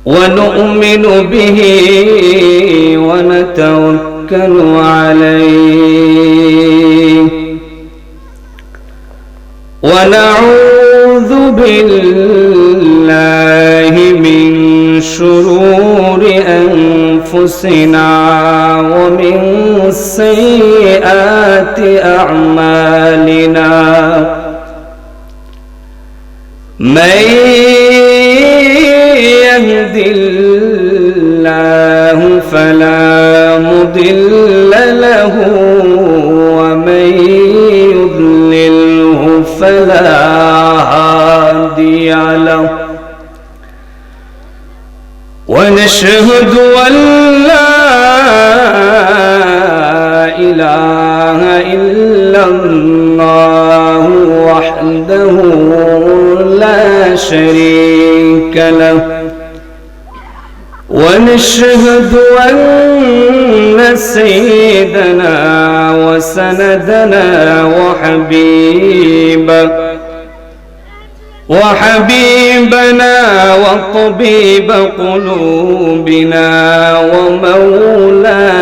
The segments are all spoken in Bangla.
ونؤمن به ونتوكل عليه ونعوذ بالله من شرور أنفسنا ومن سيئات أعمالنا من يهد الله فلا مضل له ومن يضلله فلا هادي له ونشهد أن لا إله إلا الله وحده لا شريك له ونشهد أن سيدنا وسندنا وحبيبنا وطبيب قلوبنا ومولانا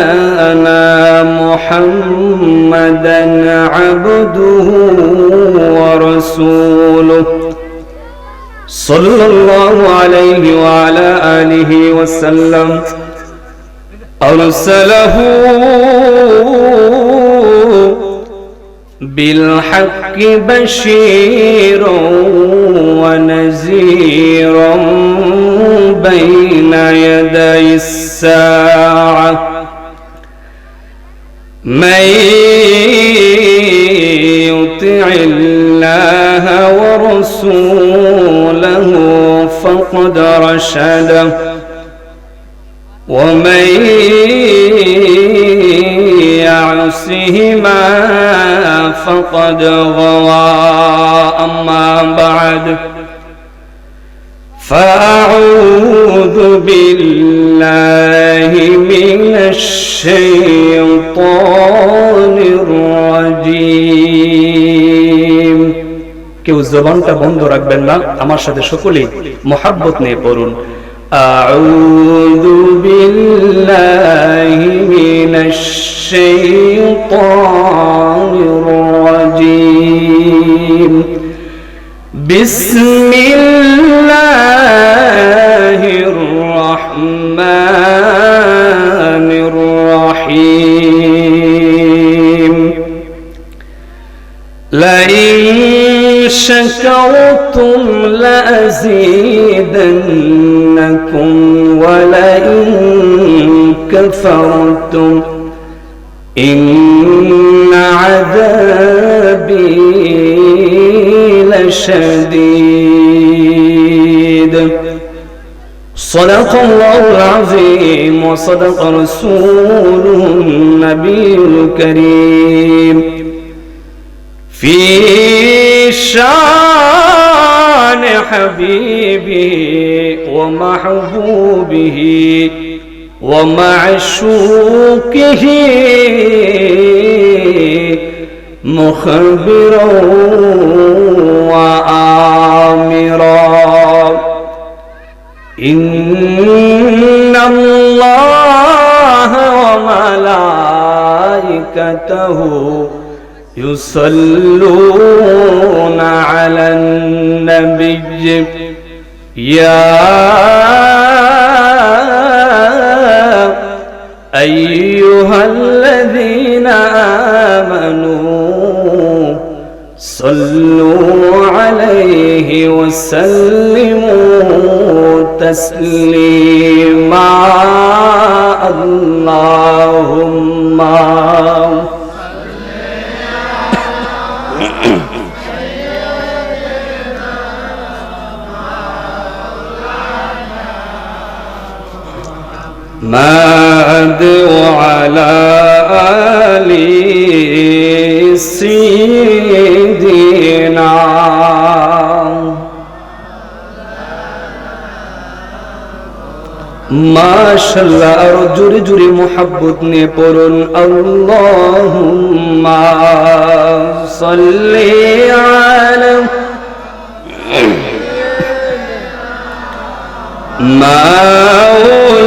محمدا عبده ورسوله صلى الله عليه وعلى آله وسلم أرسله بالحق بشيرا ونذيرا بين يدي الساعة من يطع الله ورسوله فقد رشد ومن يعصهما فقد غوى أما بعد فأعوذ بالله من الشيطان الرجيم কেউ জবানটা বন্ধ রাখবেন না আমার সাথে সকলেই মোহাব্বত নিয়ে পড়ুন أعوذ بالله من الشيطان الرجيم بسم الله الرحمن الرحيم لئن شكرتم لأزيدنكم ولئن كفرتم إن عذابي لشديد صدق الله العظيم وصدق رسوله النبي الكريم في شان حبيبه ومحبوبه ومعشوقه مخبرا وآمرا إن الله وملائكته يصلون على النبي يا أيها الذين آمنوا صلوا عليه وسلموا تسليما اللهم ماد وعلى آل سيدنا মাশাআল্লাহ আরো জোরে জোরে মোহাব্বত নিয়ে পড়ুন আল্লাহুম্মা সাল্লি আলা مولانا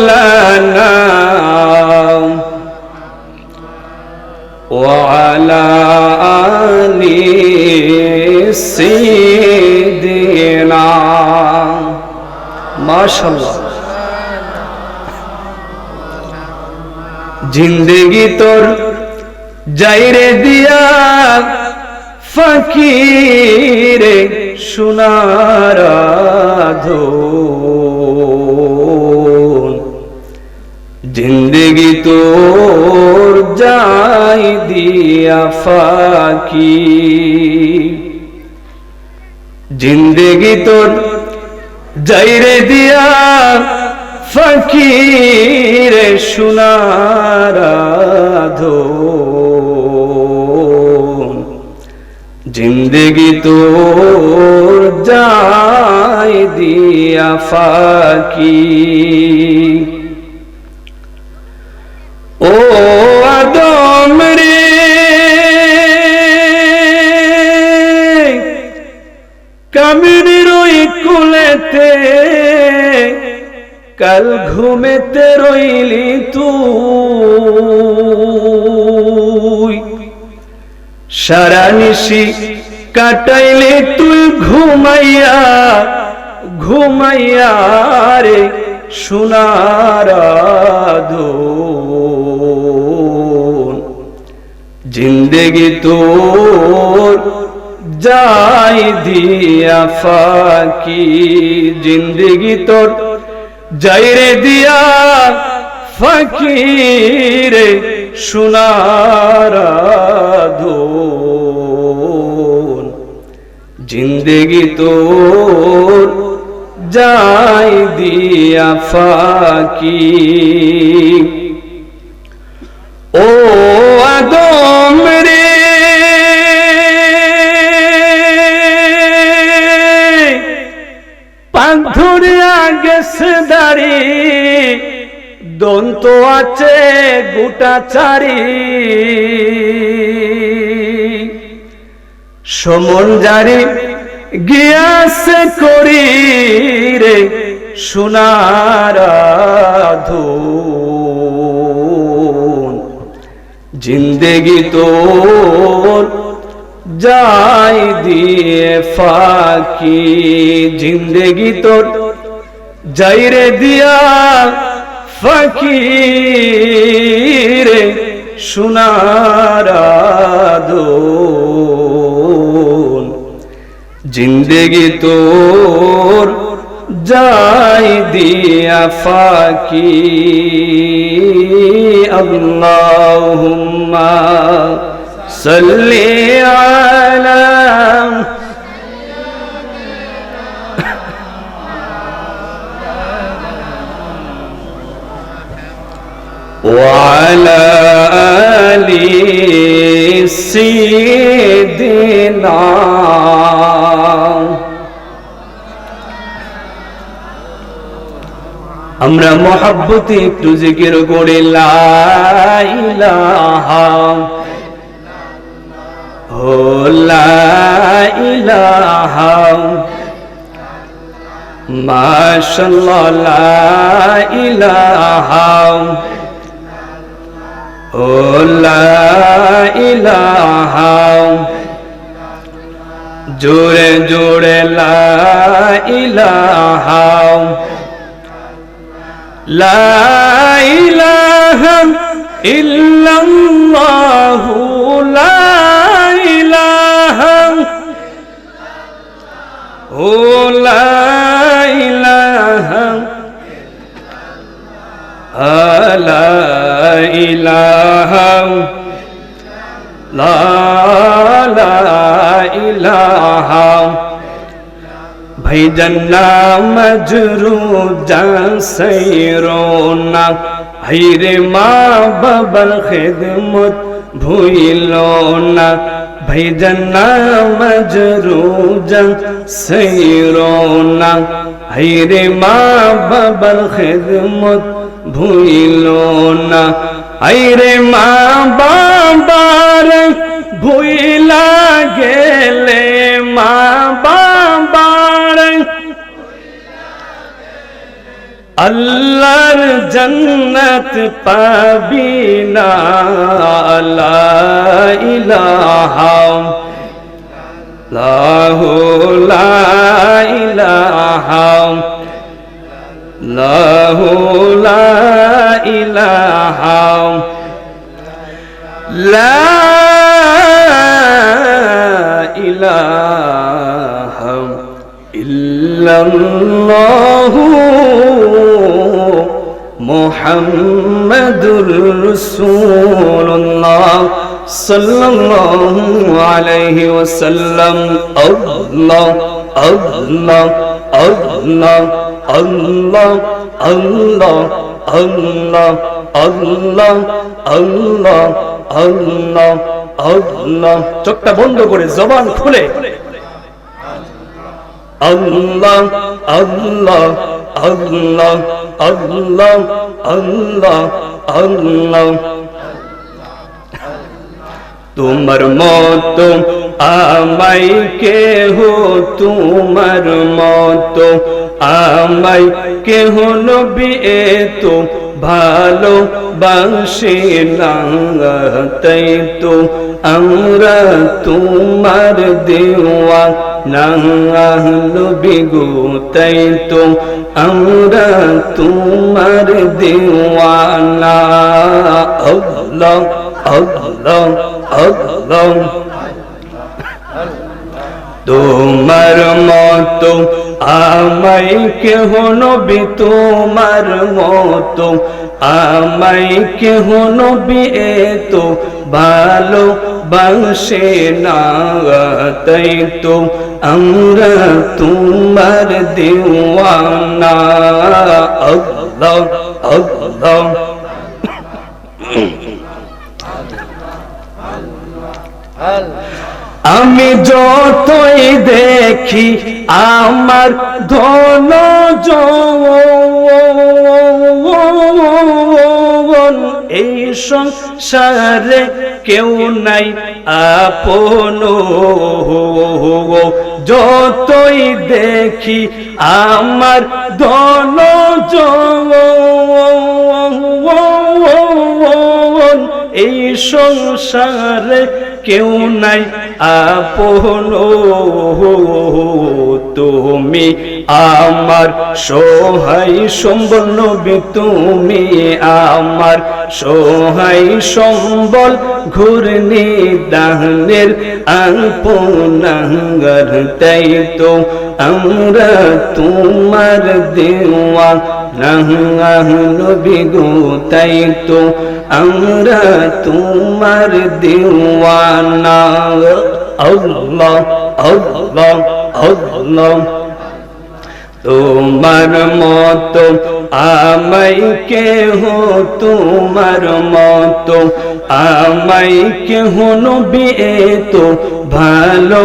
وعلى آل سيدنا ما شاء الله जिंदगी तोर जायरे दिया फकीरे सुनारा धोन जिंदगी तोर जाय दिया फकीर जिंदगी तोर जायरे दिया फकीर सुनारा धोन जिंदगी तोर जाय दिया फकीर ओ आदम रे कामिनीर ओई कुलेते कल घुमेते रइली तुई सारा निशी काटाइले तुई घुमाइया घुमाइया रे सुनारा धोन जिंदगी तोर जाय दिया फाकी जिंदगी तोर जायरे दिया फकीर सुनारा धोन जिंदगी तोर जाय दिया फकीर ओ आदम रे पांधुरिया गेছে দাড়ি দন্ত আছে গোটা চারি সমন জারি গিয়াছে করি রে সোনারা ধন জিন্দেগি তোর जाय दिए फाकी जिंदगी तोर जायरे दिया फकीर सुनारा धोन जिंदगी तोर जाय दिया फाकी अल्लाहुम्मा सल्ली अला वअला आलि सय्यिदिना আমরা মহব্বতে একটু জিকির করে লা ইলাহা লা ইলাহা মাশাআল্লাহ লা ইলাহা লা ইলাহা জোরে জোরে লা ইলাহা লা ইলাহা ইল্লাল্লাহু লা لا إله لا إله لا إله भाईजान मजरूजा सैरोना हायरे मा बाबार खिदमत भूलो ना भाईजान मजरूजा सैरोना हायरे मा बाबार खिदमत भूलो ना हायरे मा बाबार भूला गेले मा बाबार আল্লাহর জান্নাত পাবি না লা ইলাহা ইল্লাল্লাহু লা ইলাহা ইল্লাল্লাহু লা ইলাহা লা ইলাহা ইল্লাল্লাহু মুহাম্মাদুর রাসূলুল্লাহ সাল্লাল্লাহু আলাইহি ওয়াসাল্লাম। আল্লাহ আল্লাহ আল্লাহ আল্লাহ আল্লাহ আল্লাহ আল্লাহ আল্লাহ আল্লাহ আল্লাহ। চোখটা বন্ধ করে জবান খুলে আল্লাহ আল্লাহ আল্লাহ আল্লাহ আল্লাহ আল্লাহ। তোমার মতো আমায় কেহ, তোমার মতো আমায় কেহ নবী এতো ভালো বাসে না, তাই তো আমরা তোমার দেওয়া না নবী গো, তাই তো আমরা তোমার দেওয়ানা। আল্লাহ আল্লাহ আল্লাহ। তোমার মতো আমায় কেহ নবী, তোমার মতো আমায় কেহ নবী এতো ভালো বাসে না, তাই তো আমরা তোমার দেওয়ানা। আল্লাহ আল্লাহ। আমি যতই দেখি আমার ধন যৌবন, এই সংসারে কেউ নাই আপন, যতই দেখি আমার ধন যৌবন, এই সংসারে কেউ নাই আপন, তুমি আমার সহায় সম্বল নবী, তুমি আমার সহায় সম্বল, ঘূর্ণি দাহনের আপনাঙ্গার, তাই তো আমরা তোমার দেওয়া নবী গো, তাই তো আমরা তোমার দেওয়ানা। আল্লাহ আল্লাহ আল্লাহ। তোমার মতো আমায় কেহ, তোমার মতো আমায় কেহ নবী এতো ভালো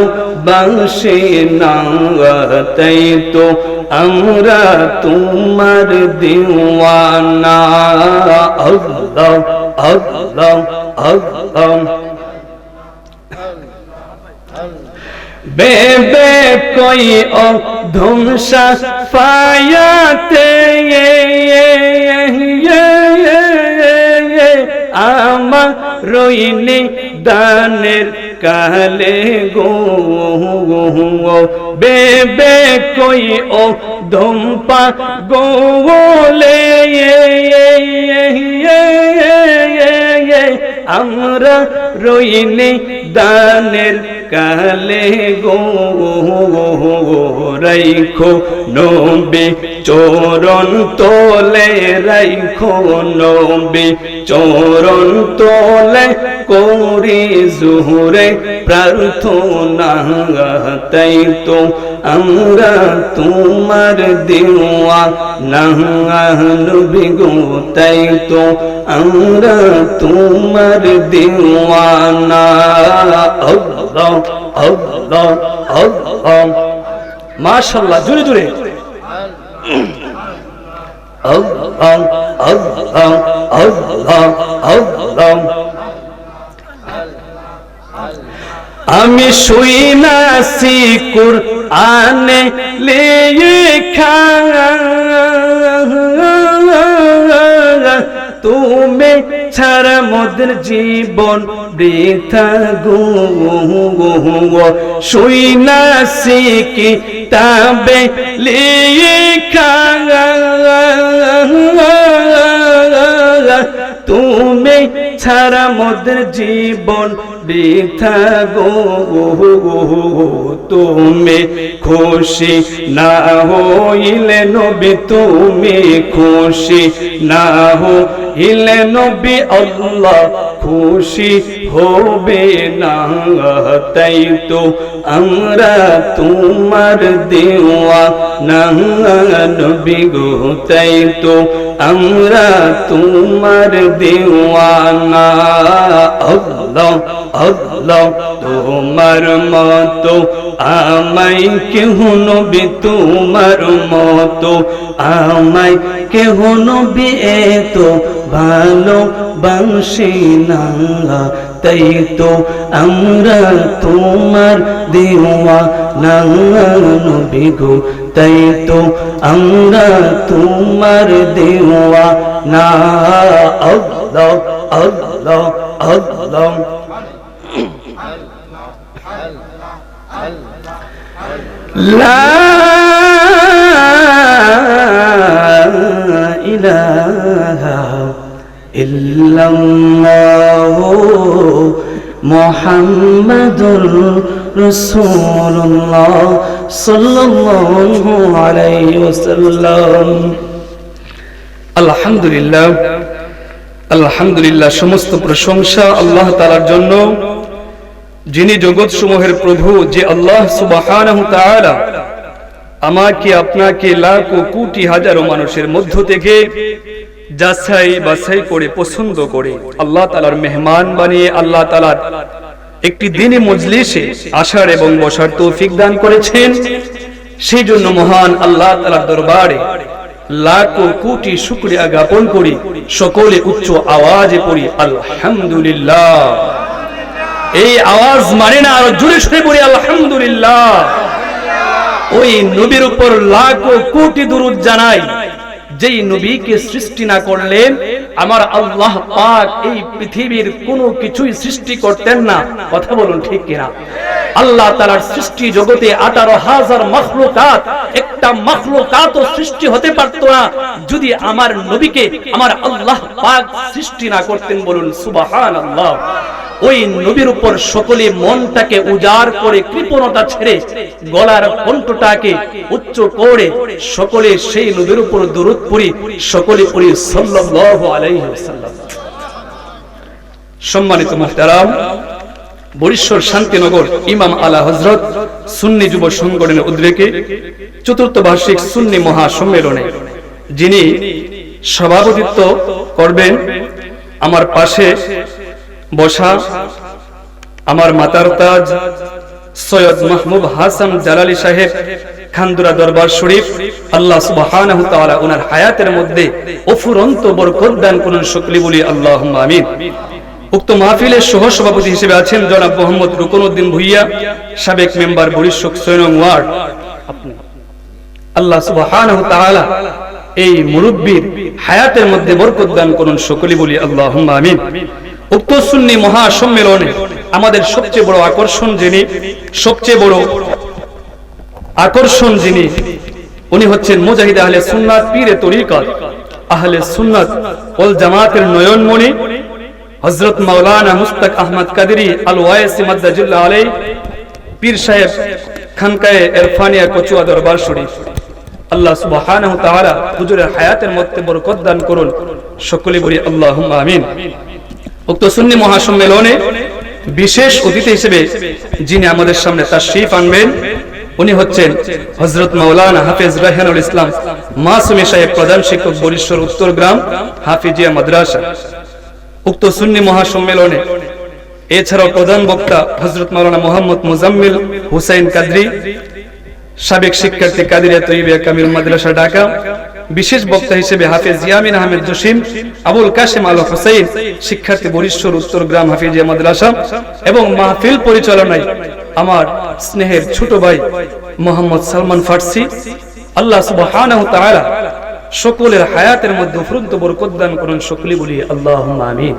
বাসে না, তাই তো আমরা তোমার দেওয়ানা। আল্লাহ আল্লাহ আল্লাহ। বেবে কই ও ধুমসা ফায়াতে আমার রইনি দানের কালে গো, বেবে কই ও ধুমপা গোলে আমরা রইনি দানের কালে গো, রাইখো নবী চরণ তোলে, রাইখো নবী চরণ তোলে, করি জোহরে প্রার্থনা, তাই তো আমরা তোমার দেওয়া নবী গো, তাই তো আমরা তোমার দেওয়ানা। আল্লাহ আল্লাহ আল্লাহ। মাশাআল্লাহ, জোরে জোরে আল্লাহ আল্লাহ আল্লাহ আল্লাহ। আমি শুই না কুরআনে লেখা তুমি ছাড়া মোদের জীবন বৃথা গো শুই না কিতাবে লেখা তুমি ছাড়া মোদের জীবন বৃথা গো তুমি খুশি না হইলে নবী তুমি খুশি না হইলে নবী আল্লাহ খুশি হবে না তাই তো আমরা তোমার দেওয়ানা নবী গো তাই তো আমরা তোমার দেওয়ানা আল্লাহ আল্লাহ তোমার মতো আমায় কেহ নবী তোমার মতো আমায় কেহ নবী এত ভালো বাসি না তাই তো আমরা তোমার দেওয়ানা নবী গো তাই তো আমরা তোমার দেওয়ানা আল্লাহ আল্লাহ আল্লাহ লা ইলাহা ইল্লাল্লাহু মুহাম্মাদুর রাসূলুল্লাহ সাল্লাল্লাহু আলাইহি ওয়াসাল্লাম। আলহামদুলিল্লাহ আলহামদুলিল্লাহ, সমস্ত প্রশংসা আল্লাহ তাআলার জন্য, যিনি জগৎ সমূহের প্রভু, যে আল্লাহ সুবহানাহু তাআলা আমাকে আপনাকে লাখ ও কোটি হাজারো মানুষের মধ্য থেকে যাচাই বাছাই করে পছন্দ করে আল্লাহ তাআলার মেহমান বানিয়ে আল্লাহ তাআলার একটি দিনী মজলিসে আসার এবং বসার তৌফিক দান করেছেন। সেই জন্য মহান আল্লাহ তাআলার দরবারে লাখ ও কোটি শুকরিয়া জ্ঞাপন করি, সকলে উচ্চ আওয়াজে পড়ি আলহামদুলিল্লাহ। এই আওয়াজ মানে না, আরো জোরে শুনে পড়ি আলহামদুলিল্লাহ। ওই নবীর উপর লাখ ও কোটি দুরূদ জানাই, যেই নবীকে সৃষ্টি না করলেন আমার আল্লাহ পাক এই পৃথিবীর কোনো কিছুই সৃষ্টি করতেন না। কথা বলুন ঠিক কিনা? আল্লাহ তাআলার সৃষ্টি জগতে 18,000 মাখলুকাত, একটা মাখলুকাতও সৃষ্টি হতে পারত না যদি আমার নবীকে আমার আল্লাহ পাক সৃষ্টি না করতেন। বলুন সুবহানাল্লাহ। ওই নবীর উপর সকলে মনটাকে উজাড় করে, কৃপণতা ছেড়ে গলার কণ্ঠটাকে উচ্চ করে সকলে সেই নবীর উপর দরুদ পড়ি, সকলে পড়ি সাল্লাল্লাহু আলাইহি ওয়াসাল্লাম। সম্মানিত মুহতারাম, বরিশ্বর শান্তিনগর ইমাম আলা হযরত সুন্নি যুব সংগঠনের উদ্যোগে চতুর্থ বার্ষিক সুন্নি মহাসম্মেলনে যিনি সভাপতিত্ব করবেন, আমার পাশে বসা আমার মাতার তাজ সৈয়দ মাহমুদ হাসান জালালি সাহেব, খানদুরা দরবার শরীফ, আল্লাহ সুবহানাহু তাআলা ওনার হায়াতের মধ্যে অফুরন্ত বরকত দান করুন, সকলে বলি আল্লাহুম্মা আমিন। উক্ত মাহফিলের সহ সভাপতি হিসেবে আছেন জনাব মোহাম্মদ রুকনউদ্দিন ভুইয়া, সাবেক মেম্বার বরিশাল 6 নং ওয়ার্ড। আল্লাহ সুবহানাহু তাআলা এই মুরব্বির হায়াতের মধ্যে বরকত দান করুন, সকলে বলি আল্লাহুম্মা আমিন। উক্ত সুন্নি মহাসম্মেলনে আমাদের সবচেয়ে বড় আকর্ষণ যিনি উনি হচ্ছেন মুজাহিদ আহলে সুন্নাত, পীরে তরিকত আহলে সুন্নাত ওয়াল জামাতের নয়নমণি হযরত মাওলানা মুস্তাক আহমদ কাদেরী আল ওয়াইসি মাদ্দাজিল্লাহ আলাইহি, পীর সাহেব, খানকায়ে ইরফানিয়া কচুয়া দরবার শরীফ। আল্লাহ সুবহানাহু তাআলা হুজুরের হায়াতের মধ্যে বরকত দান করুন, সকলে বলি আল্লাহুম্মা আমিন। উক্ত সুন্নি মহাসম্মেলনে বিশেষ অতিথি হিসেবে যিনি আমাদের সামনে তাশরীফ আনবেন উনি হচ্ছেন হযরত মাওলানা হাফেজ রায়হানুল ইসলাম মাসুমী সাহেব, প্রধান শিক্ষক, বরিশাল উত্তর গ্রাম হাফিজিয়া মাদ্রাসা। উক্ত সুন্নি মহাসম্মেলনে এছাড়াও প্রধান বক্তা হযরত মাওলানা মোহাম্মদ মুজাম্মিল হুসাইন কাদরি, সাবেক শিক্ষার্থী কাদেরিয়া তৈয়বা কামিল মাদ্রাসা ঢাকা, বিশেষ বক্তা হিসেবে হাফেজ ইয়ামিন আহমেদ জসিম, আবুল কাশেম আল হোসেন, শিক্ষার্থী বরিশ্বর উত্তরগ্রাম হাফিজিয়া মাদ্রাসা, এবং মাহফিল পরিচালনায় আমার স্নেহের ছোট ভাই মোহাম্মদ সালমান ফার্সি। আল্লাহ সুবহানাহু ওয়া তাআলা সকলের হায়াতের মধ্যে ফুরন্ত বরকত দান করুন, সকলে বলি আল্লাহুম্মা আমিন।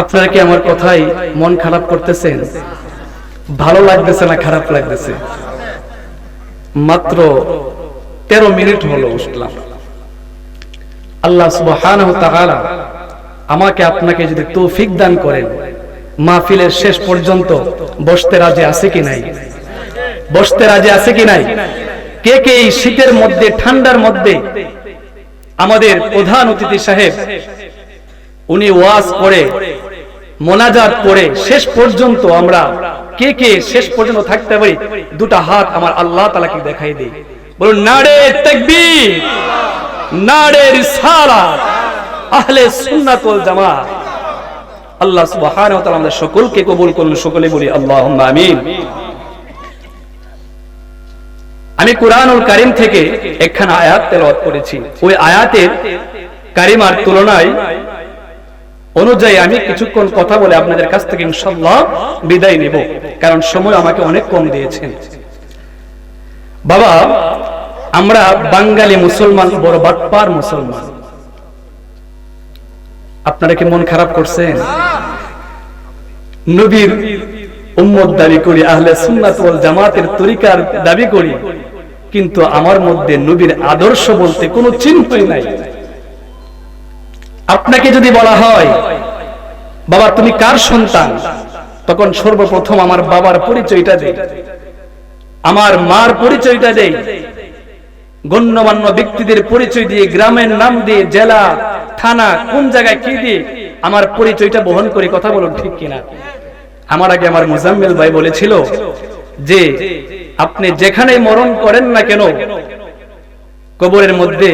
আপনারা কি আমার কথাই মন খারাপ করতেছেন? ভালো লাগতেছে না খারাপ লাগতেছে? মাত্র 13 মিনিট হলো উঠলাম। আল্লাহ সুবহানাহু ওয়া তাআলা আমাকে আপনাকে যদি তৌফিক দান করেন, মাহফিলের শেষ পর্যন্ত বসতে রাজি আছে কি নাই? বসতে রাজি আছে কি নাই? কে কে এই শীতের মধ্যে, ঠান্ডার মধ্যে আমাদের প্রধান অতিথি সাহেব উনি ওয়াজ করে, মোনাজাত করে শেষ পর্যন্ত আমরা কে কে শেষ পর্যন্ত থাকতে পারি? দুটা হাত আমার আল্লাহ তাআলাকে দেখাই দেই, বলুন নারে তাকবীর, নারে রিসালাত, আহলে সুন্নাত ওয়াল জামাত। আল্লাহ সুবহানাহু ওয়া তাআলা আমাদের সকলকে কবুল করুন, সকলে বলি আল্লাহুম্মা আমিন। আমি কুরআনুল কারীম থেকে একখানা আয়াত তেলাওয়াত করেছি। ওই আয়াতের কারিমার তুলনায় অনুযায়ী আমি কিছুক্ষণ কথা বলে আপনাদের কাছ থেকে ইনশাআল্লাহ বিদায় নেব, কারণ সময় আমাকে অনেক কম দিয়েছেন। বাবা, আমরা বাঙালি মুসলমান বড় বাটপার মুসলমান। আপনারা কি মন খারাপ করছেন? নবীর উম্মত দাবি করি, আহলে সুন্নাত ওয়াল জামাতের তরিকার দাবি করি, কিন্তু আমার মধ্যে নবীর আদর্শ বলতে কোনো চিহ্নই নাই। আপনাকে যদি বলা হয় বাবা তুমি কার সন্তান, তখন সর্বপ্রথম আমার বাবার পরিচয়টা দেই, আমার মার পরিচয়টা দেই, গণ্যমান্য ব্যক্তিদের পরিচয় দিয়ে, গ্রামের নাম দিয়ে, জেলা, থানা, কোন জায়গায় কি দিয়ে আমার পরিচয়টা বহন করে। কথা বলুন ঠিক কিনা? আমার আগে আমার মুজাম্মিল ভাই বলেছিল যে আপনি যেখানে মরণ করেন না কেন, কবরের মধ্যে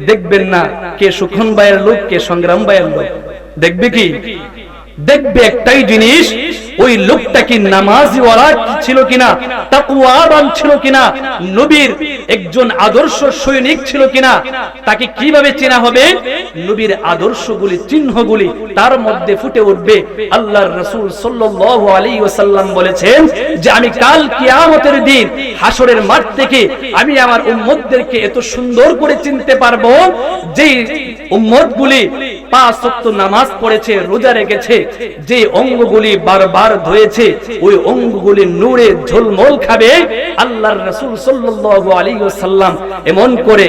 দেখবেন না কে সুখন ভাইয়ের লোক, কে সংগ্রাম ভাইয়ের লোক। দেখবে কি? দেখবে একটাই জিনিস, ওই লোকটা কি নামাজওয়ালা ছিল কিনা, তাকওয়াবান ছিল কিনা, নবীর একজন আদর্শ সৈনিক ছিল কিনা। তাকে কিভাবে চেনা হবে? নবীর আদর্শগুলি, চিহ্নগুলি তার মধ্যে ফুটে উঠবে। আল্লাহর রাসূল সাল্লাল্লাহু আলাইহি ওয়াসাল্লাম বলেছেন যে আমি কাল কিয়ামতের দিন হাসরের মাঠ থেকে আমি আমার উম্মতদেরকে এত সুন্দর করে চিনতে পারবো, যেই উম্মতগুলি 5 ওয়াক্ত নামাজ পড়েছে, রোজা রেখেছে, যে অঙ্গগুলি বারবার ধুয়েছে, ওই অঙ্গগুলি নূরে ঝলমল খাবে। আল্লাহর রাসূল সাল্লাল্লাহু আলাইহি ওয়াসাল্লাম এমন করে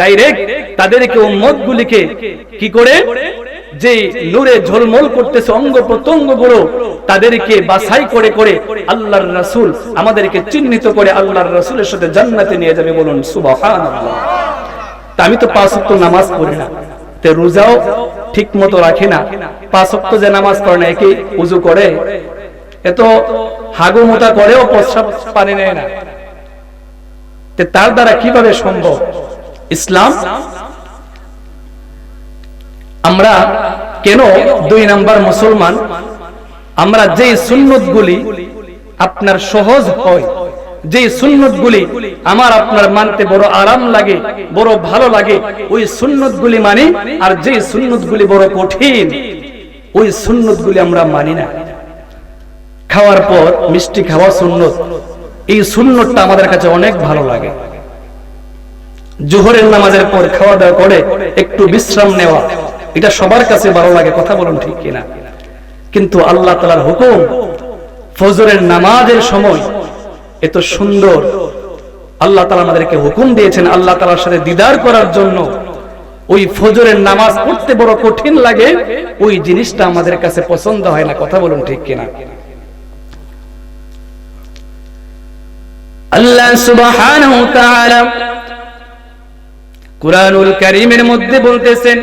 ডাইরেক্ট তাদেরকে উম্মতগুলিকে কি করে, যে নূরে ঝলমল করতেছে অঙ্গ প্রত্যঙ্গগুলো, তাদেরকে বাছাই করে করে আল্লাহর রাসূল আমাদেরকে চিহ্নিত করে আল্লাহর রাসূলের সাথে জান্নাতে নিয়ে যাবে। বলুন সুবহানাল্লাহ। তা আমি তো 5 ওয়াক্ত নামাজ পড়ি না, তে রোজাও ঠিক মতো রাখি না, 5 ওয়াক্ত যে নামাজ পড়ে না, একে উযু করে, এত হাগু মোটা করেও প্রস্রাব পানি নেয় না, তে তার দ্বারা কিভাবে সম্ভব? ইসলাম আমরা কেন 2 নাম্বার মুসলমান? আমরা যে সুন্নতগুলি আপনার সহজ হয়, যে সুন্নতগুলি আমার আপনার মানতে বড় আরাম লাগে, বড় ভালো লাগে, ওই সুন্নতগুলি মানি। আর যে সুন্নতগুলি বড় কঠিন, ওই সুন্নতগুলি আমরা মানি না। খাওয়ার পর মিষ্টি খাওয়া সুন্নত, এই সুন্নতটা আমাদের কাছে অনেক ভালো লাগে। জোহরের নামাজের পর খাওয়া দাওয়া করে একটু বিশ্রাম নেওয়া, এটা সবার কাছে ভালো লাগে। কথা বলুন ঠিক কিনা? কিন্তু আল্লাহ তাআলার হুকুম, ফজরের নামাজের সময় এত সুন্দর আল্লাহ তাআলা আমাদেরকে হুকুম দিয়েছেন আল্লাহ তাআলার সাথে দিদার করার জন্য। ওই ফজরের নামাজ পড়তে বড় কঠিন লাগে, ওই জিনিসটা আমাদের কাছে পছন্দ হয় না। কথা বলুন ঠিক কিনা? আল্লাহ সুবহানাহু ওয়া তাআলা কুরআনুল কারীমের মধ্যে বলতেছেন,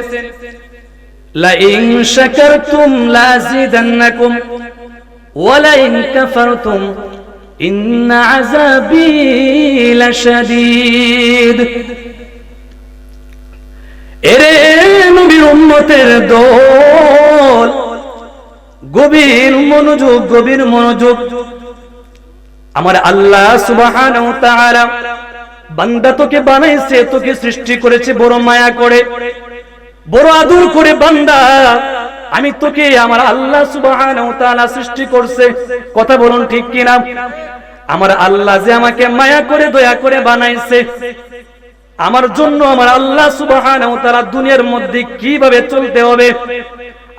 লা ইন শাকারতুম লাযিদান্নাকুম ওয়া লা ইন কাফারতুম ইন্না আযাবী লাশাদীদ। এরে নবীর উম্মতের দল, গভীর মনোযোগ, গভীর মনোযোগ। আমার আল্লাহ সুবহানাহু ওয়া তাআলা বান্দা তোকে বানাইছে, তোকে সৃষ্টি করেছে বড় মায়া করে, বড় আদর করে। বান্দা আমি তোকে আমার আল্লাহ সুবহানাহু ওয়া তাআলা সৃষ্টি করছে, কথা বলুন ঠিক কিনা? আমার আল্লাহ যে আমাকে মায়া করে দয়া করে বানাইছে, আমার জন্য আমার আল্লাহ সুবহানাহু ওয়া তাআলা দুনিয়ার মধ্যে কিভাবে চলতে হবে,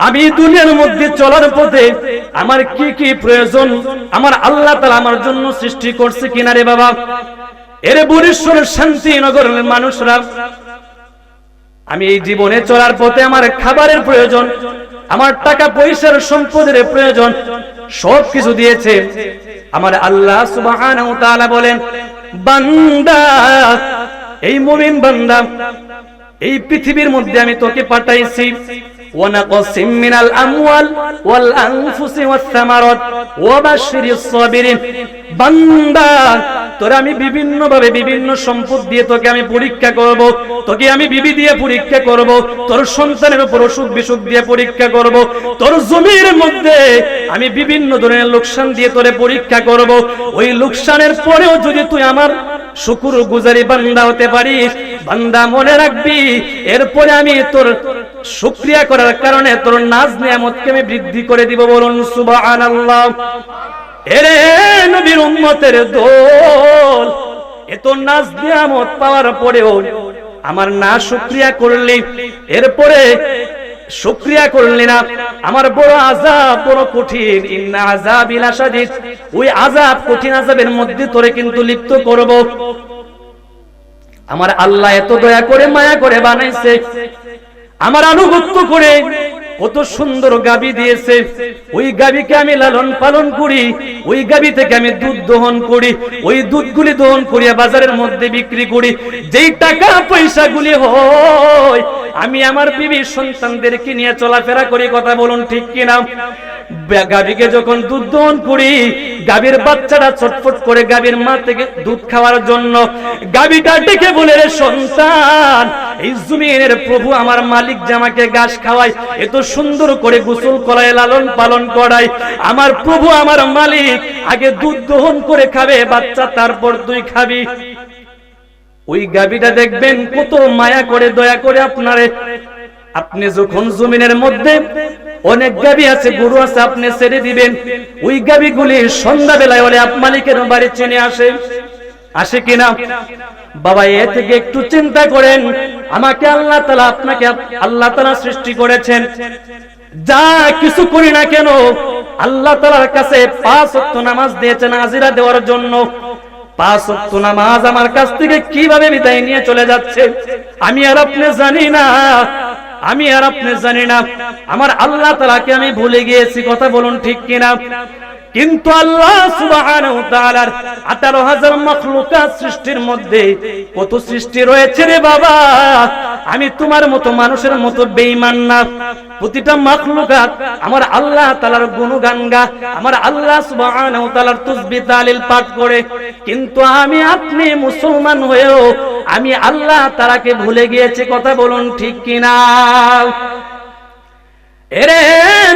আমি দুনিয়ার মধ্যে চলার পথে আমার কি কি প্রয়োজন আমার আল্লাহ তাআলা আমার জন্য সৃষ্টি করছে কিনা রে বাবা। এর বরিশাল শান্তিনগরের মানুষরা, আমি এই জীবনে চলার পথে আমার খাবারের প্রয়োজন, আমার টাকা পয়সার সম্পদের প্রয়োজন, সবকিছু দিয়েছে আমার আল্লাহ সুবহানাহু ওয়া তাআলা। বলেন বান্দা, এই মুমিন বান্দা, এই পৃথিবীর মধ্যে আমি তোকে পাঠাইছি ওয়ানাকসিম মিনাল আমওয়াল ওয়াল আনফুসি ওয়াস সামারাত ওয়াবাশশিরিস সাবিরিন। বান্দা তোরা আমি বিভিন্ন ভাবে বিভিন্ন সম্পদ দিয়ে তোকে আমি পরীক্ষা করব, তোকে আমি বিবি দিয়ে পরীক্ষা করব, তোর সন্তানের উপর অসুখ বিসুখ দিয়ে পরীক্ষা করব, তোর জমির মধ্যে আমি বিভিন্ন ধরনের লোকসান দিয়ে তোরে পরীক্ষা করব। ওই লোকসানের পরেও যদি তুই আমার শুকর গুজারি বান্দা হতে পারিস, বান্দা মনে রাখবি এরপরে আমি তোর শুকরিয়া করার কারণে তোর নাজ নিয়ামতকে আমি বৃদ্ধি করে দিব। বলুন সুবহানাল্লাহ। এরে নবীর উম্মতের দল, এত নাজ নিয়ামত পাওয়ার পরেও আমার না শুকরিয়া করলি, এরপরে শুকরিয়া করলি না, আমার বড় আযাব বড় কঠিন, ইন্না আযাবি লাশাদীদ, ওই আযাব কঠিন আযাবের মধ্যে তোরে কিন্তু লিপ্ত করব। আমার আল্লাহ এত দয়া করে মায়া করে বানাইছে, আমার আনুগত্য করে কত সুন্দর গাবি দিয়েছে, ওই গাবিকে আমি লালন পালন করি, ওই গাবি থেকে আমি দুধ দহন করি, ওই দুধগুলি দহন করিয়া বাজারের মধ্যে বিক্রি করি, যেই টাকা পয়সাগুলি হয় আমি আমার বিবি সন্তানদেরকে নিয়ে চলাফেরা করি, কথা বলুন ঠিক কিনা? গাবিকে যখন দুধ দহন করি, গাবির বাচ্চাটা ছটফট করে গাবির মা থেকে দুধ খাওয়ার জন্য, গাবিটা ডেকে বলে রে সন্তান, এই জমিনের প্রভু আমার মালিক যে আমাকে ঘাস খাওয়ায়, এত সুন্দর করে গোসল করায়, লালন পালন করায়, আমার প্রভু আমার মালিক আগে দুধ দহন করে খাবে বাচ্চা, তারপর তুই খাবি। ওই গাবিটা দেখবেন কত মায়া করে দয়া করে আপনারে, আপনি যখন জমিনের মধ্যে অনেক গাবি আছে, গরু আছে, আপনি ছেড়ে দিবেন, ওই গাবিগুলি সন্ধ্যা বেলায় হলে আপ মালিকের বাড়ি চিনে আসে, আসে কিনা? বাবা এ থেকে একটু চিন্তা করেন, আমাকে আল্লাহ তাআলা আপনাকে আল্লাহ তাআলা সৃষ্টি করেছেন, যা কিছু করি না কেন আল্লাহ তাআলার কাছে 5 ওয়াক্ত নামাজ দিয়েছেন হাজিরা দেওয়ার জন্য। 5 ওয়াক্ত নামাজ আমার কাছ থেকে কিভাবে বিদায় নিয়ে চলে যাচ্ছে আমি আর আপনি জানি না, আমি আর আপনি জানি না। আমার আল্লাহ তাআলাকে আমি ভুলে গিয়েছি, কথা বলুন ঠিক কিনা? কিন্তু আল্লাহ সুবহানাহু ওয়া তাআলার 18,000 মাখলুকাত সৃষ্টির মধ্যে কত সৃষ্টি রয়েছে রে বাবা, আমি তোমার মতো মানুষের মতো বেঈমান না। প্রতিটা মাখলুকাত আমার আল্লাহ তাআলার গুণগান গা, আমার আল্লাহ সুবহানাহু ওয়া তাআলার তাসবিহ তাহলিল পাঠ করে, কিন্তু আমি আপনি মুসলমান হয়েও আমি আল্লাহ তাআলাকে ভুলে গিয়েছি, কথা বলুন ঠিক কিনা? এরে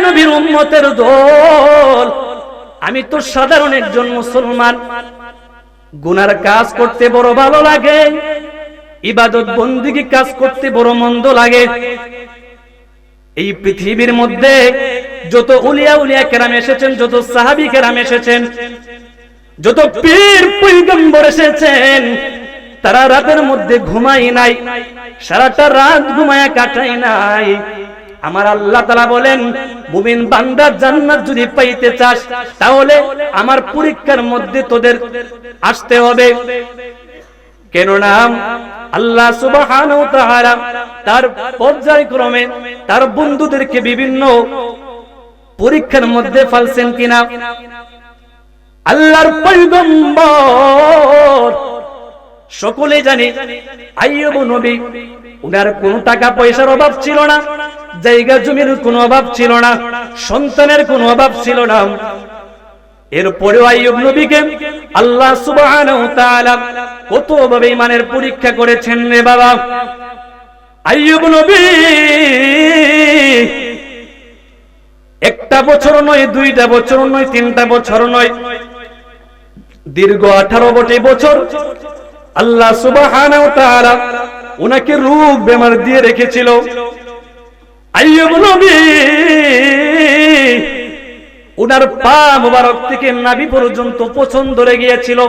নবীর উম্মতের দল, আমি তো সাধারণ একজন মুসলমান, গুনার কাজ করতে বড় ভালো লাগে, ইবাদত বন্দেগী কাজ করতে বড় মন্দ লাগে। এই পৃথিবীর মধ্যে যত উলিয়া কেরাম এসেছেন, যত সাহাবী কেরাম এসেছেন, যত পীর পয়গম্বর এসেছেন, তারা রাতের মধ্যে ঘুমাই নাই, সারাটা রাত ঘুমায়া কাটাই নাই। আমার আল্লাহ তাআলা বলেন, মুমিন বান্দা জান্নাত যদি পাইতে চাস তাহলে আমার পরীক্ষার মধ্যে তোদের আসতে হবে। কেননা আল্লাহ সুবহানাহু ওয়া তাআলা তার পর্যায়ক্রমে তার বন্ধুদেরকে বিভিন্ন পরীক্ষার মধ্যে ফেলছেন কিনা। আল্লাহর পয়গম্বর সকলে জানি আইয়ুব নবী, উনার কোনো টাকা পয়সার অভাব ছিল না, জায়গা জমির কোনো অভাব ছিল না, সন্তানের কোনো অভাব ছিল না। এরপরেও আইয়ুব নবীকে আল্লাহ সুবহানাহু ওয়া তাআলা কতভাবে ঈমানের পরীক্ষা করেছেন রে বাবা। আইয়ুব নবী একটা বছর নয়, 2টা বছর নয়, 3টা বছর নয়, দীর্ঘ 18 বছর আল্লাহ সুবহানাহু ওয়া তাআলা উনাকে রোগ বেমার দিয়ে রেখেছিল। আইয়ুব নবী উনার পা মোবারক থেকে নাভি পর্যন্ত পছন ধরে গিয়েছিল,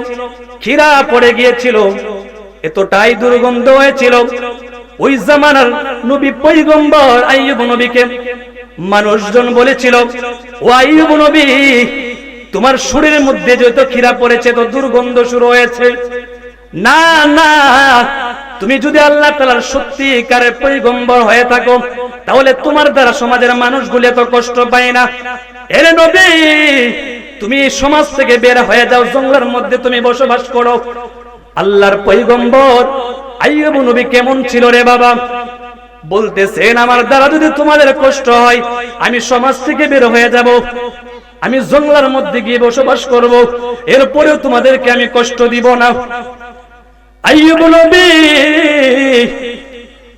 খিরা পড়ে গিয়েছিল, এতটাই দুর্গন্ধ হয়েছিল। ওই জামানার নবী পয়গম্বর আইয়ুব নবীকে মানুষজন বলেছিল, ও আইয়ুব নবী, তোমার শরীরের মধ্যে যত খিরা পড়েছে তো দুর্গন্ধ শুরু হয়েছে, না না, তুমি যদি আল্লাহ তাআলার সত্যিকারের পয়গম্বর হয়ে থাকো তাহলে তোমার দ্বারা সমাজের মানুষগুলো এত কষ্ট পায় না। এরে নবী, তুমি সমাজ থেকে বের হয়ে যাও, জঙ্গলের মধ্যে তুমি বসবাস করো। আল্লাহর পয়গম্বর আইয়ুব নবী কেমন ছিল রে বাবা? বলতেছেন, আমার দ্বারা যদি তোমাদের কষ্ট হয় আমি সমাজ থেকে বের হয়ে যাব, আমি জঙ্গলের মধ্যে গিয়ে বসবাস করব, এরপরেও তোমাদেরকে আমি কষ্ট দিব না। আইয়ুব নবী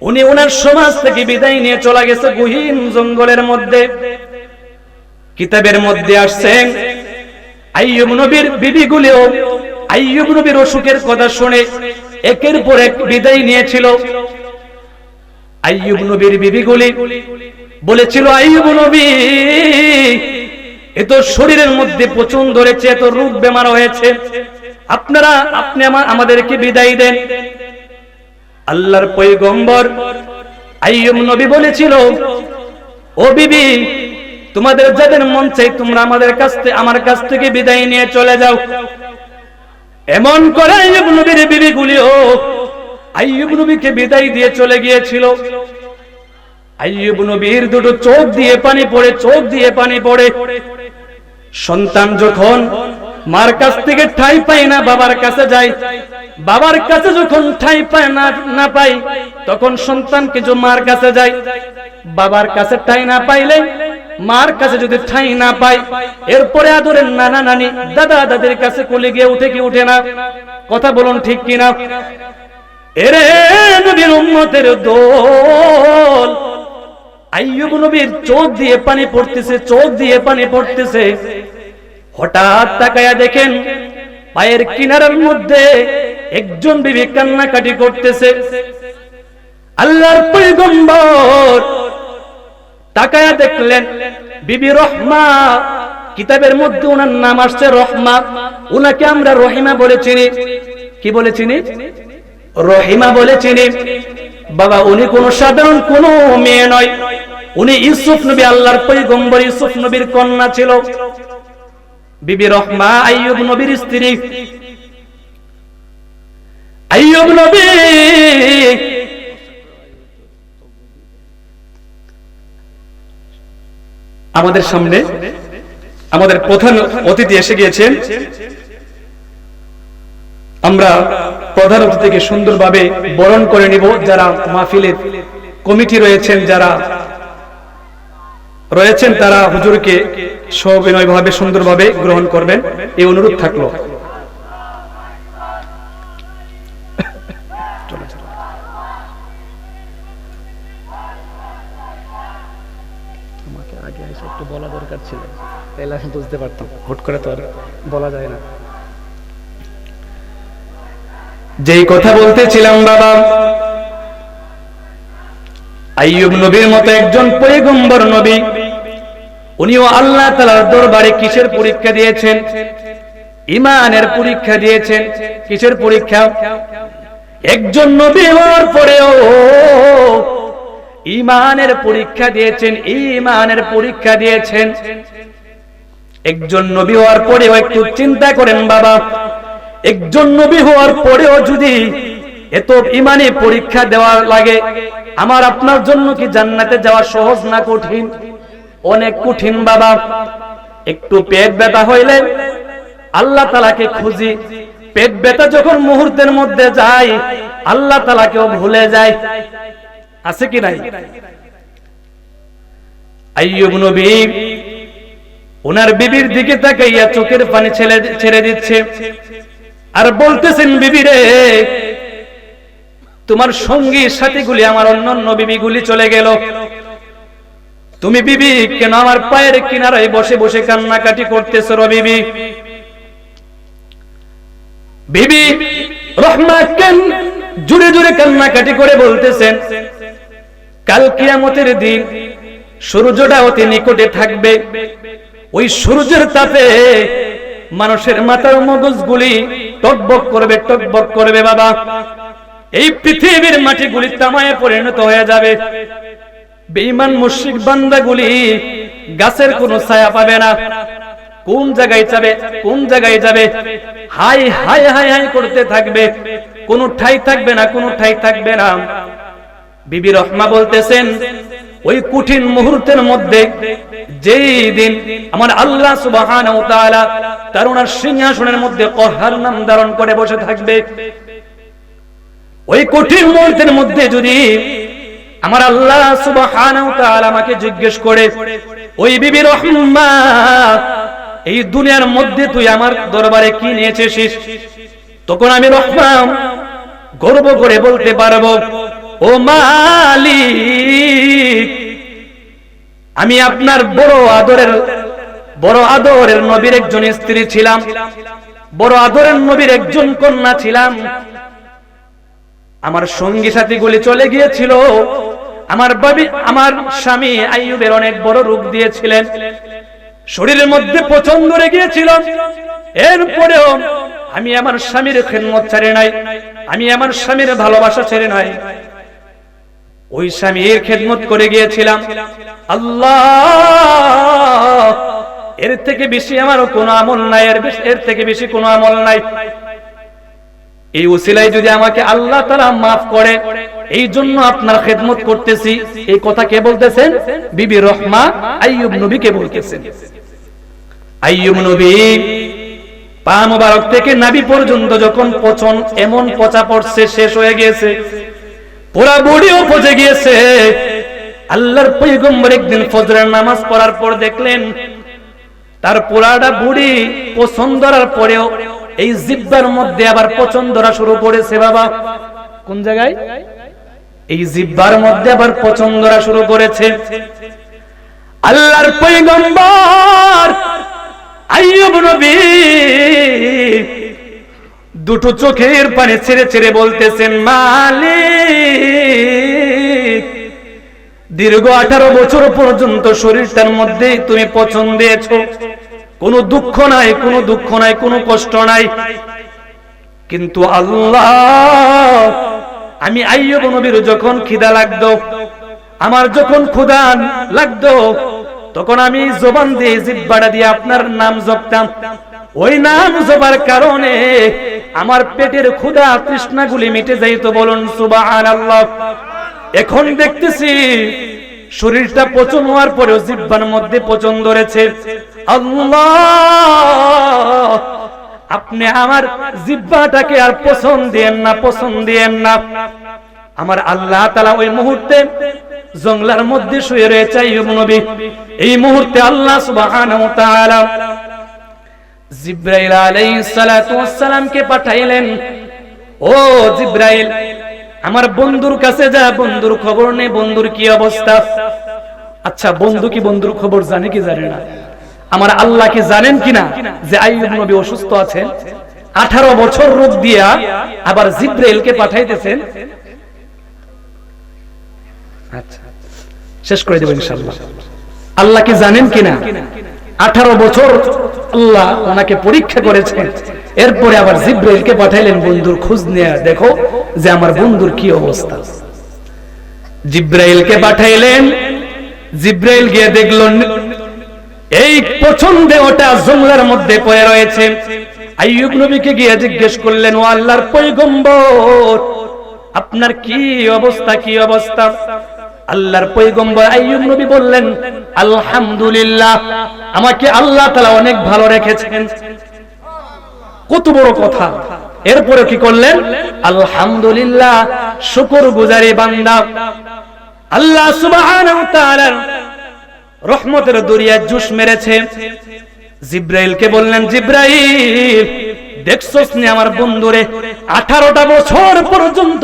উনি ওনার সমাজ থেকে বিদায় নিয়ে চলে গেছে গহীন জঙ্গলের মধ্যে। কিতাবের মধ্যে আসছেন আইয়ুব নবীর বিবিগুলিও আইয়ুব নবীর অসুখের কথা শুনে একের পর এক বিদায় নিয়েছিল। আইয়ুব নবীর বিবিগুলি বলেছিল, আইয়ুব নবী, এত শরীরের মধ্যে পচন ধরেছে, এত রোগ বেমার হয়েছে, আপনি আমাদেরকে বিদায় দেন। আল্লাহর পয়গম্বর আইয়ুব নবী বলেছিল, ও বিবি, তোমাদের যাদের মন চাই তোমরা আমার কাছ থেকে বিদায় নিয়ে চলে যাও। এমন করে আইয়ুব নবীর বিবিগুলিও আইয়ুব নবীকে বিদায় দিয়ে চলে গিয়েছিল। আইয়ুব নবীর দুটো চোখ দিয়ে পানি পড়ে। সন্তান যখন মার কাছ থেকে ঠাঁই পায় না বাবার কাছে যায়, বাবার কাছে যখন ঠাঁই পায় না পায় তখন সন্তান কিছু মার কাছে যায়, বাবার কাছে ঠাঁই না পাইলে মার কাছে যদি ঠাঁই না পায় এরপরে আদরের নানা নানি দাদা দাদির কাছে কোলে গিয়ে উঠে কি উঠে না? কথা বলুন ঠিক কিনা? এরে নবীর উম্মতের দল, আইয়ুব নবীর চোখ দিয়ে পানি পড়তেছে। হঠাৎ তাকায়া দেখেন পায়ের কিনারার মধ্যে একজন বিবি কান্নাকাটি করতেছে। আল্লাহর পয়গম্বর তাকায়া দেখলেন বিবি রহমা, কিতাবের মধ্যে ওনার নাম আসছে রহমা, উনাকে আমরা রহিমা বলে চিনি। কি বলে চিনি? রহিমা বলে চিনি। বাবা, উনি কোন সাধারণ কোন মেয়ে নয়, উনি ইউসুফ নবী, আল্লাহর পয়গম্বর ইউসুফ নবীর কন্যা ছিল। বিবি রহমা আইয়ুব নবীর স্ত্রী। আইয়ুব নবী আমাদের সামনে আমাদের প্রধান অতিথি এসে গিয়েছেন। আমরা প্রধান অতিথিকে সুন্দরভাবে বরণ করে নিব। যারা মাহফিলের কমিটি রয়েছেন, যারা রয়েছেন তারা হুজুরকে সবিনয়ভাবে সুন্দরভাবে গ্রহণ করবেন, এই অনুরোধ থাকলো। আমাকে আগে এসে একটু বলা দরকার ছিল, তাহলে আমি বুঝতে পারতাম, হুট করে তো আর বলা যায় না। যেই কথা বলতেছিলাম বাবা, আইয়ুব নবীর মতো একজন পয়গম্বর নবী, উনিও আল্লাহ তাআলার দরবারে কিসের পরীক্ষা দিয়েছেন? ঈমানের পরীক্ষা দিয়েছেন। কিসের পরীক্ষা? একজন নবী হওয়ার পরেও ঈমানের পরীক্ষা দিয়েছেন, ঈমানের পরীক্ষা দিয়েছেন। একজন নবী হওয়ার পরেও একটু চিন্তা করেন বাবা, একজন নবী হওয়ার পরেও যদি এত ঈমানি পরীক্ষা দেওয়া লাগে, আমার আপনার জন্য কি জান্নাতে যাওয়া সহজ না কঠিন? অনেক কঠিন বাবা। একটু পেট ব্যথা হইলে আল্লাহ তাআলাকে খুঁজি, পেট ব্যথা যখন মুহূর্তের মধ্যে যায় আল্লাহ তাআলাকেও ভুলে যায়। আছে কি নাই? আইয়ুব নবী ওনার বিবির দিকে তাকাইয়া চোখের পানি ছেড়ে দিচ্ছে আর বলতেছেন, বিবি রে, তোমার সঙ্গী সাথীগুলি, আমার অন্যান্য বিবিগুলি চলে গেল, তুমি বিবি কেন আমার পায়ের কিনারায় বসে বসে কান্নাকাটি করতেছো? বিবি বিবি রহমা জুড়ে জুড়ে কান্নাকাটি করে বলতেছেন, কাল কিয়ামতের দিন সূর্যটা অতি নিকটে থাকবে, ওই সূর্যের তাপে মানুষের মাথার মগজগুলি টকবক করবে, টকবক করবে বাবা। এই পৃথিবীর মাটিগুলি তামায় পরিণত হয়ে যাবে। বেঈমান মুশরিক বান্দাগুলি গাছের কোনো ছায়া পাবে না, কোন জায়গায় যাবে, কোন জায়গায় যাবে, হাই হাই হাই হাই করতে থাকবে, কোনো ঠাই থাকবে না, কোনো ঠাই থাকবে না। বিবি রহমা বলতেছেন, ওই কঠিন মুহূর্তের মধ্যে যেই দিন আমার আল্লাহ সুবহানাহু ওয়া তাআলা তার ওনার সিংহাসনের মধ্যে কহার নাম ধারণ করে বসে থাকবে, ওই কঠিন মুহূর্তের মধ্যে যদি আমার আল্লাহ সুবহানাহু ওয়া তাআলা আমাকে জিজ্ঞেস করে, ওই বিবি রহমা এই দুনিয়ার মধ্যে তুই আমার দরবারে কি নিয়েছিস, তখন আমি রহমা গর্ব করে বলতে পারবো, ও মালিক, আমি আপনার বড় আদরের নবীর একজন স্ত্রী ছিলাম, বড় আদরের নবীর একজন কন্যা ছিলাম। আমার সঙ্গী সাথীগুলি চলে গিয়েছিল, আমার স্বামী আইয়ুবের অনেক বড় রোগ দিয়েছিলেন, শরীরের মধ্যে পচন ধরে গিয়েছিল। এরপরেও আমি আমার স্বামীর খেদমত ছেড়ে নাই, আমি আমার স্বামীর ভালোবাসা ছেড়ে নাই, ওই স্বামীর খেদমত করে গিয়েছিলাম। আল্লাহ, এর থেকে বেশি আমারও কোনো আমল নাই, এর থেকে বেশি কোনো আমল নাই। এই ওসিলায় যদি আমাকে আল্লাহ তাআলা মাফ করে, এই জন্য আপনার খেদমত করতেছি। এই কথা কে বলতেছেন? বিবি রহমা আইয়ুব নবীকে বলতেছেন। আইয়ুব নবী পা মোবারক থেকে নাভি পর্যন্ত যখন পচন এমন পচা পড়ছে, শেষ হয়ে গিয়েছে, পুরা বডিও পচে গিয়েছে। আল্লাহর পয়গম্বর একদিন ফজরের নামাজ পড়ার পর দেখলেন তার পুরাটা বডি পচন ধরার পরেও এই জিহ্বার মধ্যে আবার পচন ধরা শুরু করেছে। বাবা, কোন জায়গায়? এই জিহ্বার মধ্যে আবার পচন ধরা শুরু করেছে। আল্লাহর পয়গম্বর আইয়ুব নবী দুটো চোখের পানি ছেড়ে ছেড়ে বলতেছেন, মালিক, দীর্ঘ 18 বছর পর্যন্ত শরীরটার মধ্যে তুমি পচন দিয়েছো, কোনো দুঃখ নাই, কোনো দুঃখ নাই, কোনো কষ্ট নাই, কিন্তু আল্লাহ, আমি আইয়ুব নবীর যখন খিদা লাগতো, আমার যখন ক্ষুধা লাগতো, তখন আমি জবান দিয়ে, জিহ্বাটা দিয়ে আপনার নাম জপতাম। ওই নাম জপার কারণে আমার পেটের ক্ষুধা তৃষ্ণাগুলি মিটে যাইতো। বলুন সুবহানাল্লাহ। এখন দেখতেছি শরীরটা পচন হওয়ার পরেও জিহ্বার মধ্যে পচন ধরেছে। আল্লাহ, আপনি আমার জিহ্বাটাকে আর পচন দিয়েন না, পচন দিয়েন না। আমার আল্লাহ তাআলা ওই মুহূর্তে জঙ্গলার মধ্যে শুয়ে রয়েছে আইয়ুব নবী। এই মুহূর্তে আল্লাহ সুবহানাহু ওয়া তাআলা জিবরাইল আলাইহিস সালাতু ওয়াস সালামকে পাঠাইলেন, ও জিবরাইল, আমার বন্ধুর কাছে যা, বন্ধুর খবর নে, বন্ধুর কি অবস্থা। আচ্ছা, বন্ধু কি বন্ধুর খবর জানে কি জানে না? আমার আল্লাহ কি জানেন কিনা যে আইয়ুব নবী অসুস্থ আছেন? 18 বছর রোগ দিয়া আবার জিবরাইলকে পাঠাইতেছেন। আচ্ছা, শেষ করে দেব ইনশাআল্লাহ। আল্লাহ কি জানেন কিনা? 18 বছর আল্লাহ ওনাকে পরীক্ষা করেছেন, এরপরে আবার জিবরাইলকে পাঠাইলেন বন্ধুর খোঁজ নিয়ে, দেখো যে আমার বন্ধুর কি অবস্থা। জিবরাইলকে পাঠাইলেন, জিবরাইল গিয়ে দেখল এই পছন্দে ওটা জঙ্গলার মধ্যে পড়ে রয়েছে। আইয়ুব নবীকে গিয়ে জিজ্ঞেস করলেন, ও আল্লাহর পয়গম্বর, আপনার কি অবস্থা, কি অবস্থা? আল্লাহর পয়গম্বর আইয়ুব নবী বললেন, আলহামদুলিল্লাহ, আমাকে আল্লাহ তাআলা অনেক ভালো রেখেছেন। কত বড় কথা! এরপরে কি করলেন? আলহামদুলিল্লাহ, শুকরগুজারি বান্দা। আল্লাহ সুবহানাহু ওয়া তাআলার রহমতের দরিয়ায় জুস মেরেছে। জিবরাইলকে বললেন, জিবরাইল, দেখছস নি আমার বন্ধুরে 18টা বছর পর্যন্ত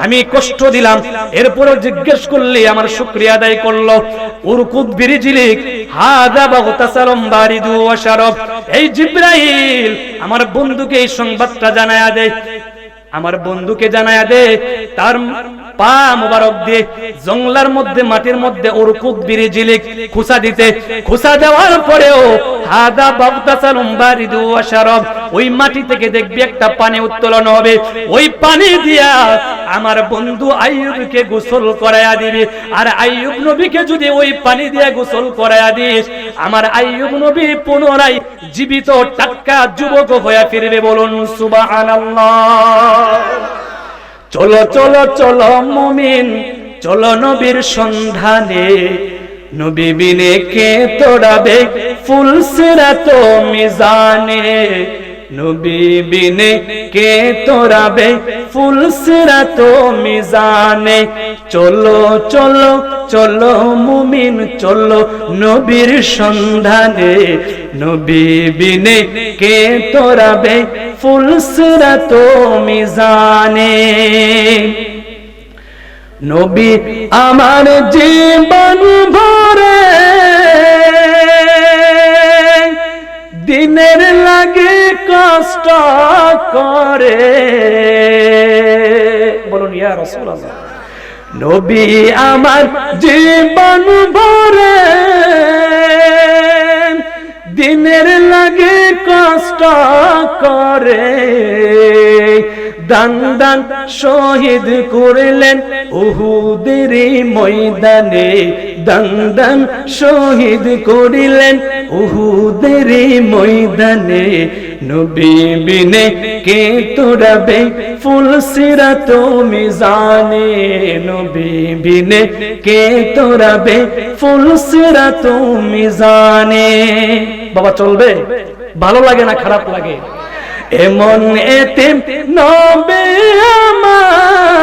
আমি কষ্ট দিলাম, এরপরে জিজ্ঞেস করলে আমার শুকরিয়া আদায় করলো। উরকুদ বিরিজিলিক হাযা বাগতাসালম বারিদু ওয়া শারাব। এই জিবরাইল, আমার বন্ধুকে এই সংবাদটা জানায়া দেয়। আমার বন্ধুকে জানায়া দে তার পা মোবারক দিয়ে জঙ্গলার মধ্যে মাটির মধ্যে উরকুত বিরিজিলিক খুসা দিতে, খুসা দেওয়ার পরেও হাদা বাবতাসালুম বারিদু ওয়া শারাব, ওই মাটি থেকে দেখবি একটা পানি উত্তোলন হবে, ওই পানি দিয়া আমার বন্ধু আইয়ুবকে গোসল করায়া দিবি। আর আইয়ুব নবীকে যদি ওই পানি দিয়ে গোসল করায়া দিস, আমার আইয়ুব নবী পুনরায় জীবিত টাটকা যুবক হয়ে ফিরবে। বলুন সুবহানাল্লাহ। চলো চলো চলো মুমিন, চলো নবীর সন্ধানে, নবী বিনে কে তোড়াবে ফুল সিরাত মিজানে, নবী বিনে কে তোড়াবে ফুল সিরাত মিজানে। চলো চলো চলো মুমিন, চলো নবীর সন্ধানে, নবী বিনে কে তোড়াবে ফুল সিরাত মিজানে। নবী আমার জীবন ভরে দিনের লাগে কষ্ট করে। বলুন ইয়া রাসূলুল্লাহ। নবী আমার জীবন ভরে দিনের লাগে কষ্ট করে, দান দান শহীদ করলেন উহুদের ময়দানে, দান দান শহীদ করিলেন উহুদের ময়দানে। নবী বিনে কে তোড়াবে ফুল সিরাত মিজানে, নবী বিনে কে তোড়াবে ফুল সিরাত মিজানে। বাবা চলবে? ভালো লাগে না খারাপ লাগে? এমন এতিম নবী আমার,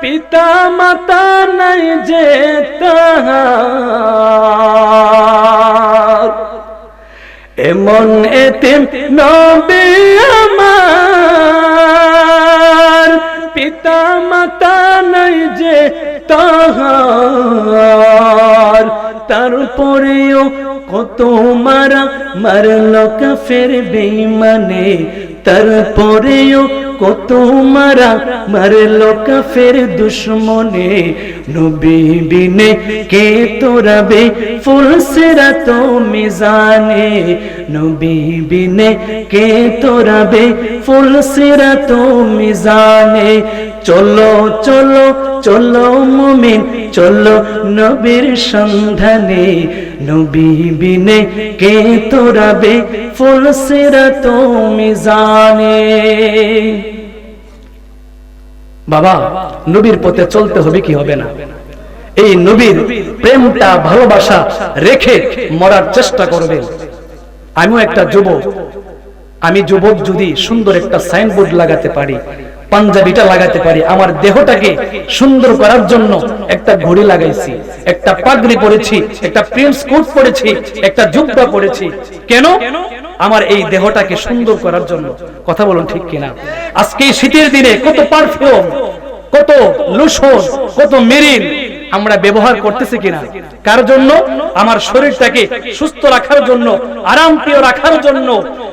পিতা মাতা নাই যে তাহার। এমন এতিম নবী আমার, পিতা মাতা নাই যে তাহার। তারপরেও কত মারা মারল কাফের বেঈমানে, তারপরেও কত মারা মারল কাফের দুশমনে। নবী বিনে কে তোড়াবে ফুল সিরাত মিজানে, নবী বিনে কে তোড়াবে ফুল সিরাত মিজানে। চলো চলো চলো মুমিন, চলো নবীর সন্ধানে, নবী বিনে কে তোড়াবে ফুল সিরাত মিজানে। বাবা নবীর পথে চলতে হবে কি হবে না? এই নবীর প্রেমটা ভালোবাসা রেখে মরার চেষ্টা করবেন। আমিও একটা যুবক, আমি যুবক যদি সুন্দর একটা সাইনবোর্ড লাগাতে পারি, পাঞ্জাবিটা লাগাতে পারি, আমার দেহটাকে সুন্দর করার জন্য একটা ঘড়ি লাগাইছি, একটা পাগড়ি পরেছি, একটা প্রিন্স কোট পরেছি, একটা জুব্বা পরেছি। কেন? আমার এই দেহটাকে সুন্দর করার জন্য। কথা বলুন ঠিক কিনা? আজকে শীতের দিনে কত পারফিউম, কত লোশন, কত মেরিন আমরা ব্যবহার করতেছি কিনা? কার জন্য? আমার শরীরটাকে সুস্থ রাখার জন্য, আরামপ্রিয় রাখার জন্য।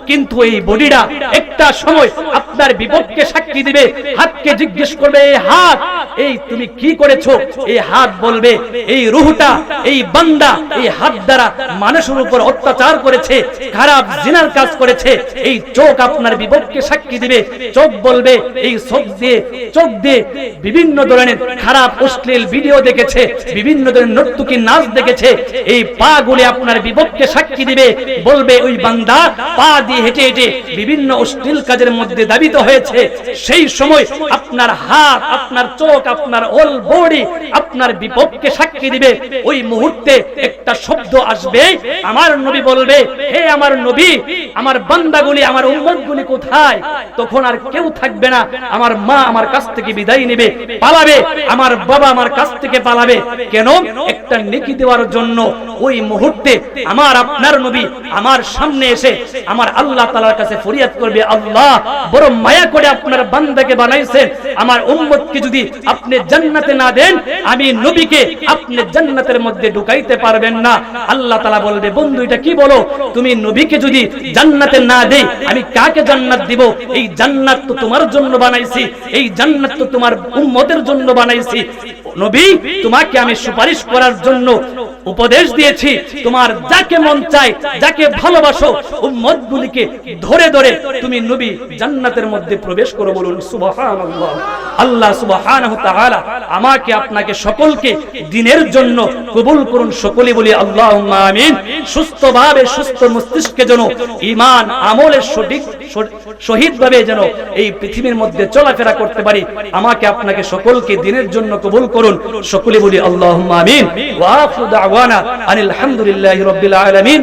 কিন্তু এই বডিটা একটা সময় আপনার বিপদকে সাক্ষী দিবে। হাতকে জিজ্ঞেস করবে, এই হাত, এই তুমি কি করেছো? এই হাত বলবে, এই রূহটা, এই বান্দা এই হাত দ্বারা মানুষের উপর অত্যাচার করেছে, খারাপ জিনার কাজ করেছে। এই চোখ আপনার বিপদকে সাক্ষী দিবে। চোখ বলবে, এই চোখ দিয়ে বিভিন্ন ধরনের খারাপ অশ্লীল ভিডিও দেখেছে, বিভিন্ন ধরনের নর্তকী নাচ দেখেছে। এই পা গুলি আপনার বিপদকে সাক্ষী দিবে, বলবে ওই বান্দা পা দিয়ে হেঁটে হেঁটে বিভিন্ন অশ্লীল কাজের মধ্যে দাবিত হয়েছে। সেই সময় আপনার হাত, আপনার চোখ, আপনার হোল বডি আপনার বিপদকে সাক্ষী দিবে। ওই মুহূর্তে একটা শব্দ আসবে, আমার নবী বলবে, হে আমার নবী, আমার বান্দাগুলি, আমার উম্মতগুলি কোথায়? তখন আর কেউ থাকবে না। আমার মা আমার কাছ থেকে বিদায় নেবে, পালাবে। আমার বাবা আমার কাছ থেকে পালাবে। কেন? একটা নেকি দেওয়ার জন্য। ওই মুহূর্তে আমার আপনার নবী আমার সামনে এসে আমার আল্লাহ তাআলার কাছে ফরিয়াদ করবে, আল্লাহ বড় মায়া করে আপনার বান্দাকে বানাইছেন, আমার উম্মতকে যদি আপনি জান্নাতে না দেন আমি নবীকে আপনি জান্নাতের মধ্যে ঢুকাইতে পারবেন না। আল্লাহ তাআলা বলবে, বন্ধু এটা কি বলো, তুমি নবীকে যদি জান্নাতে না দেই আমি কাকে জান্নাত দিব? এই জান্নাত তো তোমার জন্য বানাইছি, এই জান্নাত তো তোমার উম্মতের জন্য বানাইছি। নবী তোমাকে আমি সুপারিশ করার জন্য উপদেশ দিয়েছি, তোমার যাকে মন চায় যাকে ভালোবাসো উম্মতগুলিকে ধরে ধরে তুমি নবী জান্নাতের মধ্যে প্রবেশ করো। বলুন সুবহানাল্লাহ। আল্লাহ সুবহানাহু তাআলা আমাকে আপনাকে সকলকে দ্বীনের জন্য কবুল করুন, সকলে বলি আল্লাহুম্মা আমিন। সুস্থভাবে সুস্থ মস্তিষ্কে যেন ঈমান আমলের শহীদভাবে যেন এই পৃথিবীর মধ্যে চলাফেরা করতে পারি, আমাকে আপনাকে সকলকে দ্বীনের জন্য কবুল করুন, সকলে বলি আল্লাহুম্মা আমিন। ওয়া আখিরু দাওয়ানা আনিল হামদুলিল্লাহি রাব্বিল আলামিন।